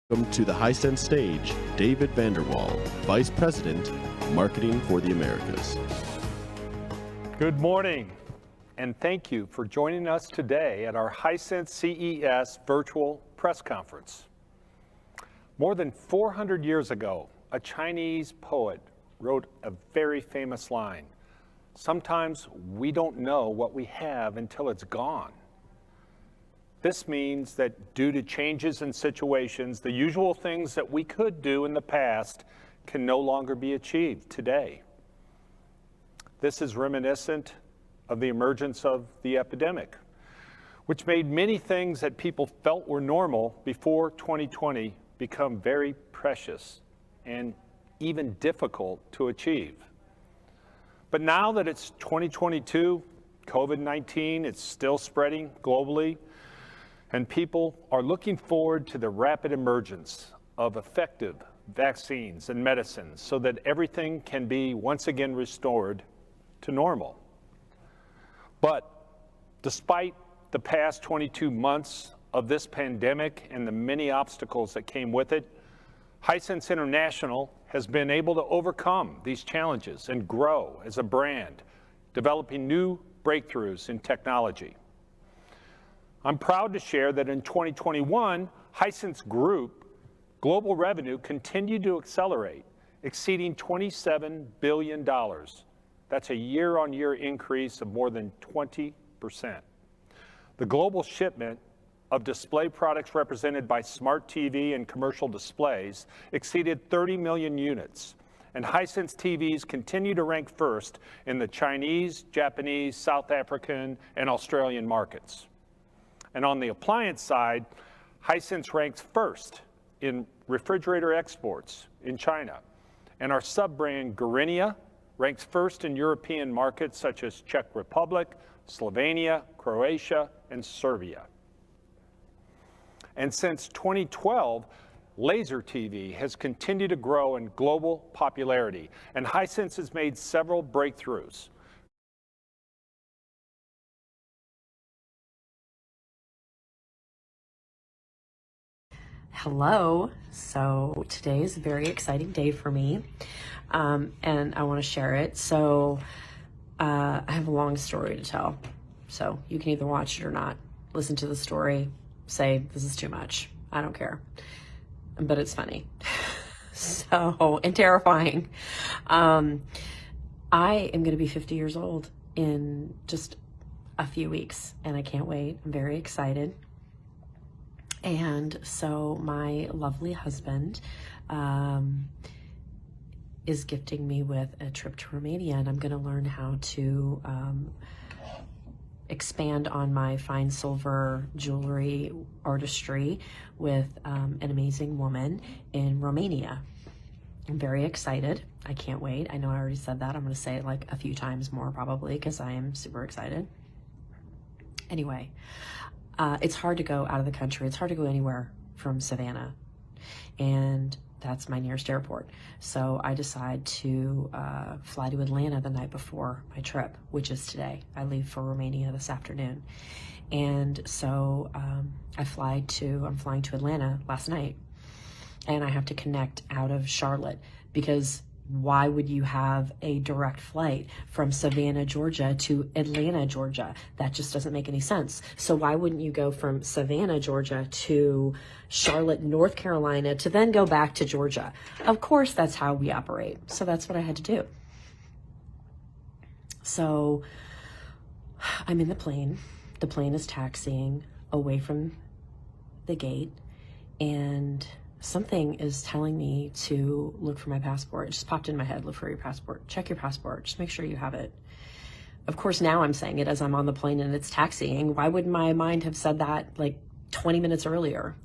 Welcome to the Hisense stage, David VanderWaal, Vice President, Marketing for the Americas. Good morning, and thank you for joining us today at our Hisense CES virtual press conference. More than 400 years ago, a Chinese poet wrote a very famous line, "Sometimes we don't know what we have until it's gone." This means that due to changes in situations, the usual things that we could do in the past can no longer be achieved today. This is reminiscent of the emergence of the epidemic, which made many things that people felt were normal before 2020 become very precious and even difficult to achieve. But now that it's 2022, COVID-19 is still spreading globally, and people are looking forward to the rapid emergence of effective vaccines and medicines so that everything can be once again restored to normal. But despite the past 22 months of this pandemic and the many obstacles that came with it, Hisense International has been able to overcome these challenges and grow as a brand, developing new breakthroughs in technology. I'm proud to share that in 2021, Hisense Group global revenue continued to accelerate, exceeding $27 billion. That's a year-on-year increase of more than 20%. The global shipment of display products represented by smart TV and commercial displays exceeded 30 million units, and Hisense TVs continue to rank first in the Chinese, Japanese, South African, and Australian markets. And on the appliance side, Hisense ranks first in refrigerator exports in China. And our sub-brand Garenia ranks first in European markets such as Czech Republic, Slovenia, Croatia, and Serbia. And since 2012, laser TV has continued to grow in global popularity, and Hisense has made several breakthroughs. Hello. So today is a very exciting day for me, and I want to share it. So I have a long story to tell. So you can either watch it or not. Listen to the story, say this is too much. I don't care, but it's funny. And terrifying. I am going to be 50 years old in just a few weeks, and I can't wait. I'm very excited. And so my lovely husband is gifting me with a trip to Romania, and I'm going to learn how to expand on my fine silver jewelry artistry with an amazing woman in Romania. I'm very excited. I can't wait. I know I already said that. I'm going to say it like a few times more probably because I am super excited. Anyway. It's hard to go out of the country. It's hard to go anywhere from Savannah, and that's my nearest airport. So I decide to fly to Atlanta the night before my trip, which is today. I leave for Romania this afternoon. And so I'm flying to Atlanta last night, and I have to connect out of Charlotte because why would you have a direct flight from Savannah, Georgia to Atlanta, Georgia? That just doesn't make any sense. So why wouldn't you go from Savannah, Georgia to Charlotte, North Carolina to then go back to Georgia? Of course, that's how we operate. So that's what I had to do. So I'm in the plane. The plane is taxiing away from the gate, and something is telling me to look for my passport. It just popped in my head, look for your passport. Check your passport. Just make sure you have it. Of course, now I'm saying it as I'm on the plane and it's taxiing. Why would my mind have said that like 20 minutes earlier?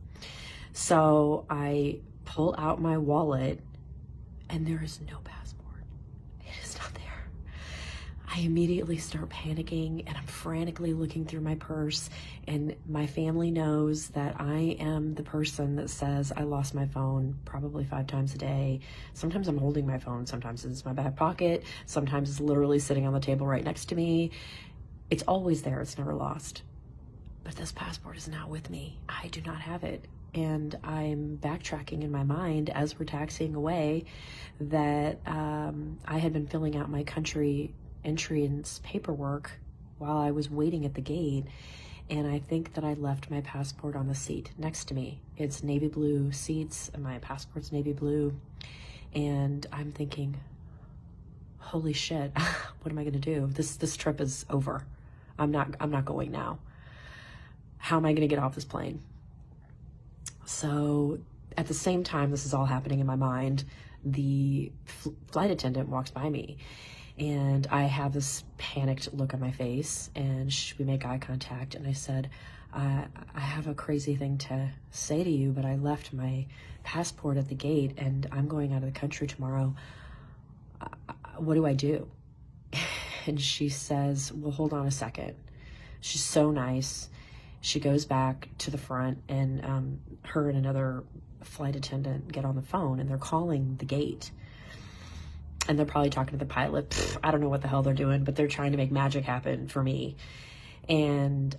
So I pull out my wallet and there is no passport. It is not there. I immediately start panicking and I'm frantically looking through my purse, and my family knows that I am the person that says I lost my phone probably 5 times a day. Sometimes I'm holding my phone, sometimes it's in my back pocket, sometimes it's literally sitting on the table right next to me. It's always there, it's never lost. but this passport is not with me. I do not have it. And I'm backtracking in my mind as we're taxiing away that I had been filling out my country entrance paperwork while I was waiting at the gate. And I think that I left my passport on the seat next to me. It's navy blue seats, and my passport's navy blue. And I'm thinking, holy shit, what am I gonna do? This trip is over. I'm not going now. How am I gonna get off this plane? So at the same time this is all happening in my mind, the flight attendant walks by me, and I have this panicked look on my face, and we make eye contact, and I said, I have a crazy thing to say to you, but I left my passport at the gate and I'm going out of the country tomorrow. What do I do? And she says, well, hold on a second. She's so nice. She goes back to the front, and her and another flight attendant get on the phone, and they're calling the gate. And they're probably talking to the pilot. I don't know what the hell they're doing, but they're trying to make magic happen for me. And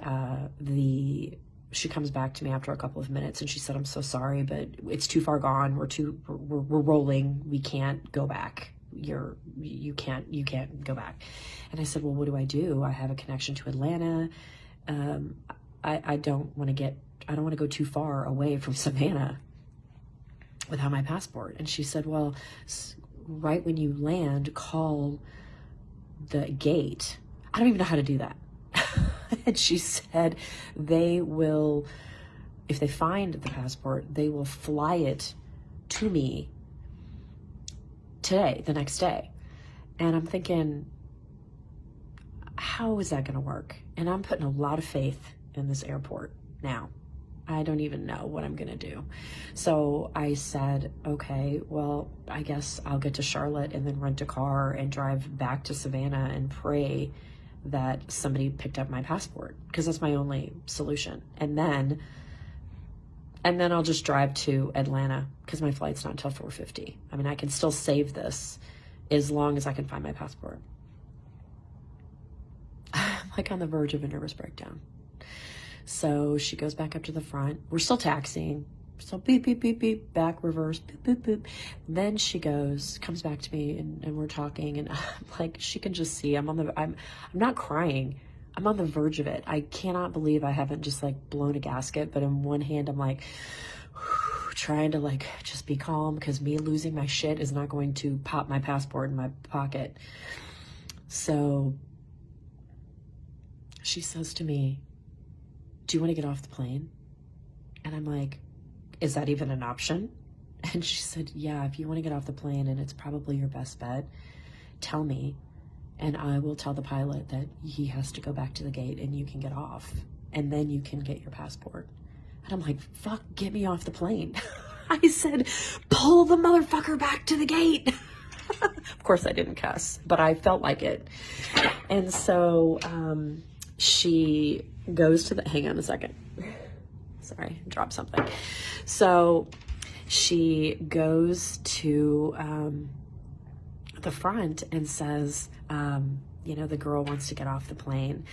she comes back to me after a couple of minutes, and she said, I'm so sorry, but it's too far gone. We're rolling. We can't go back. You can't go back. And I said, well, what do I do? I have a connection to Atlanta. I don't want to go too far away from Savannah without my passport. And she said, well, right when you land, call the gate. I don't even know how to do that. And she said they will, if they find the passport, they will fly it to me today, the next day. And I'm thinking, how is that going to work? And I'm putting a lot of faith in this airport now. I don't even know what I'm going to do. So I said, okay, well, I guess I'll get to Charlotte and then rent a car and drive back to Savannah and pray that somebody picked up my passport, because that's my only solution. And then I'll just drive to Atlanta, because my flight's not until 4:50. I mean, I can still save this as long as I can find my passport. I'm like on the verge of a nervous breakdown. So she goes back up to the front. We're still taxiing. So beep, beep, beep, beep, back, reverse, boop, boop, boop. Then she comes back to me, and we're talking, and I'm like, she can just see I'm not crying. I'm on the verge of it. I cannot believe I haven't just like blown a gasket, but in one hand, I'm like trying to like just be calm, because me losing my shit is not going to pop my passport in my pocket. So she says to me, do you want to get off the plane? And I'm like, is that even an option? And she said, yeah, if you want to get off the plane and it's probably your best bet, tell me, and I will tell the pilot that he has to go back to the gate and you can get off, and then you can get your passport. And I'm like, fuck, get me off the plane. I said, pull the motherfucker back to the gate. Of course I didn't cuss, but I felt like it. And so she goes to hang on a second. Sorry, dropped something. So she goes to the front and says, the girl wants to get off the plane.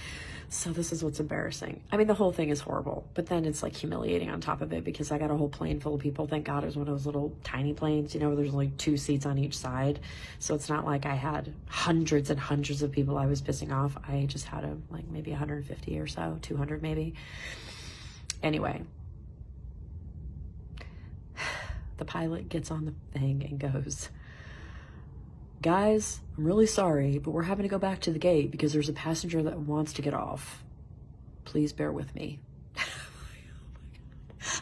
So this is what's embarrassing. I mean, the whole thing is horrible, but then it's like humiliating on top of it, because I got a whole plane full of people. Thank God it was one of those little tiny planes, where there's only 2 seats on each side. So it's not like I had hundreds and hundreds of people I was pissing off. I just had maybe 150 or so, 200 maybe. Anyway, the pilot gets on the thing and goes, guys, I'm really sorry, but we're having to go back to the gate because there's a passenger that wants to get off. Please bear with me.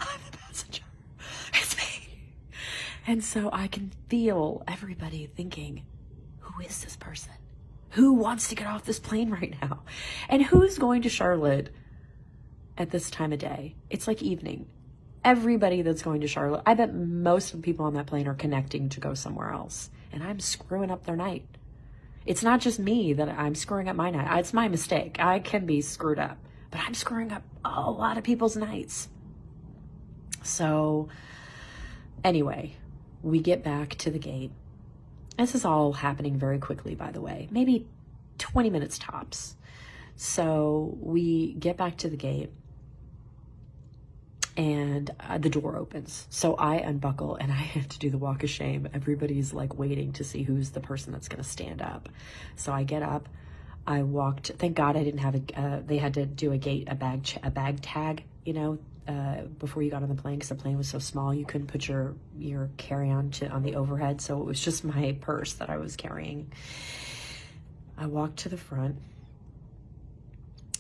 I'm the passenger. It's me. And so I can feel everybody thinking, who is this person? Who wants to get off this plane right now? And who's going to Charlotte at this time of day? It's like evening. Everybody that's going to Charlotte, I bet most of the people on that plane are connecting to go somewhere else. And I'm screwing up their night. It's not just me that I'm screwing up my night. It's my mistake. I can be screwed up, but I'm screwing up a lot of people's nights. So anyway, we get back to the gate. This is all happening very quickly, by the way, maybe 20 minutes tops. So we get back to the gate, and the door opens. So I unbuckle and I have to do the walk of shame. Everybody's like waiting to see who's the person that's going to stand up. So I get up, I walked, thank God I didn't have they had to do a bag tag, you know, before you got on the plane, because the plane was so small you couldn't put your carry-on on the overhead. So it was just my purse that I was carrying. I walked to the front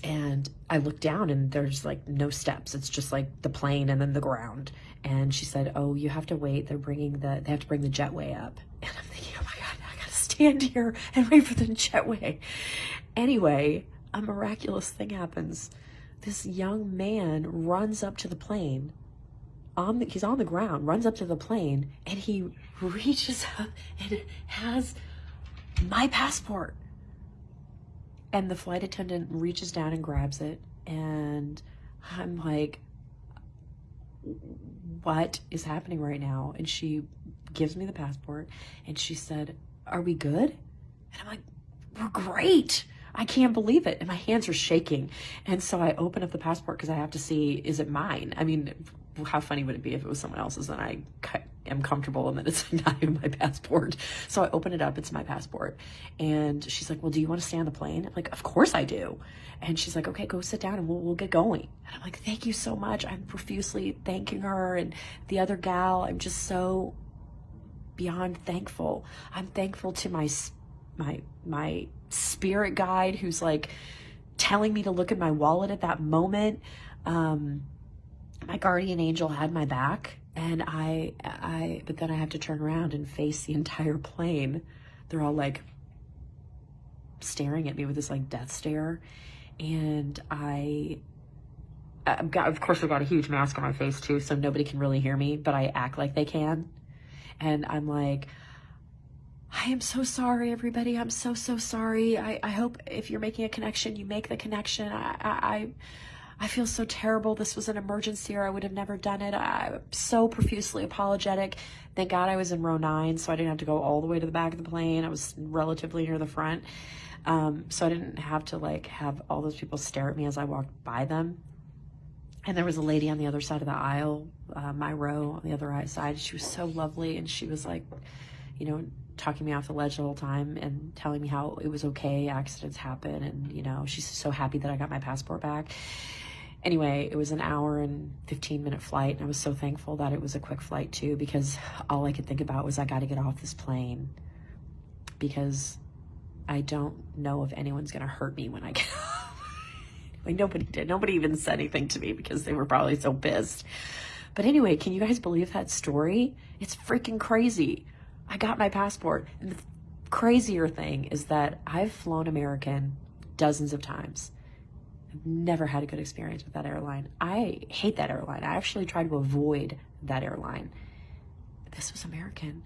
and I looked down and there's like no steps. It's just like the plane and then the ground. And she said, oh, you have to wait. They have to bring the jetway up. And I'm thinking, oh my God, I gotta stand here and wait for the jetway. Anyway, a miraculous thing happens. This young man runs up to the plane. He's on the ground, runs up to the plane, and he reaches up and has my passport. And the flight attendant reaches down and grabs it. And I'm like, what is happening right now? And she gives me the passport and she said, are we good? And I'm like, we're great. I can't believe it. And my hands are shaking. And so I open up the passport because I have to see, is it mine? I mean, how funny would it be if it was someone else's and I am comfortable and then it's not even my passport. So I open it up, it's my passport. And she's like, well, do you want to stay on the plane? I'm like, of course I do. And she's like, okay, go sit down and we'll get going. And I'm like, thank you so much. I'm profusely thanking her and the other gal. I'm just so beyond thankful. I'm thankful to my spirit guide who's like telling me to look at my wallet at that moment. My guardian angel had my back, and but then I have to turn around and face the entire plane. They're all like staring at me with this like death stare. And of course I've got a huge mask on my face too, so nobody can really hear me, but I act like they can. And I'm like, I am so sorry, everybody. I'm so sorry. I hope if you're making a connection, you make the connection. I feel so terrible. This was an emergency or I would have never done it. I'm so profusely apologetic. Thank God I was in row 9, so I didn't have to go all the way to the back of the plane. I was relatively near the front. So I didn't have to like have all those people stare at me as I walked by them. And there was a lady on the other side of the aisle, my row on the other side. She was so lovely. And she was like, you know, talking me off the ledge the whole time and telling me how it was okay, accidents happen, and you know, she's so happy that I got my passport back. Anyway, it was an hour and 15-minute flight, and I was so thankful that it was a quick flight too, because all I could think about was I got to get off this plane, because I don't know if anyone's gonna hurt me when I get off. Like, nobody did. Nobody even said anything to me because they were probably so pissed. But anyway, can you guys believe that story? It's freaking crazy. I got my passport. And the crazier thing is that I've flown American dozens of times. I've never had a good experience with that airline. I hate that airline. I actually try to avoid that airline. This was American.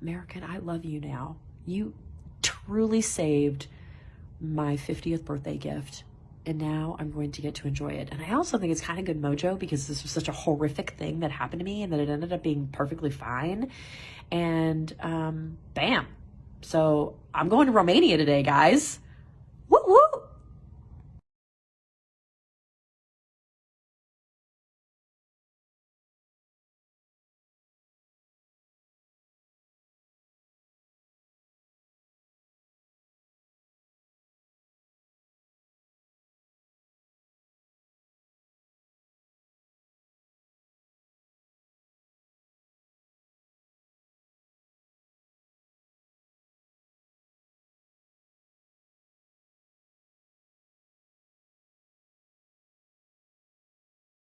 American, I love you now. You truly saved my 50th birthday gift. And now I'm going to get to enjoy it. And I also think it's kind of good mojo, because this was such a horrific thing that happened to me and that it ended up being perfectly fine. And bam. So I'm going to Romania today, guys.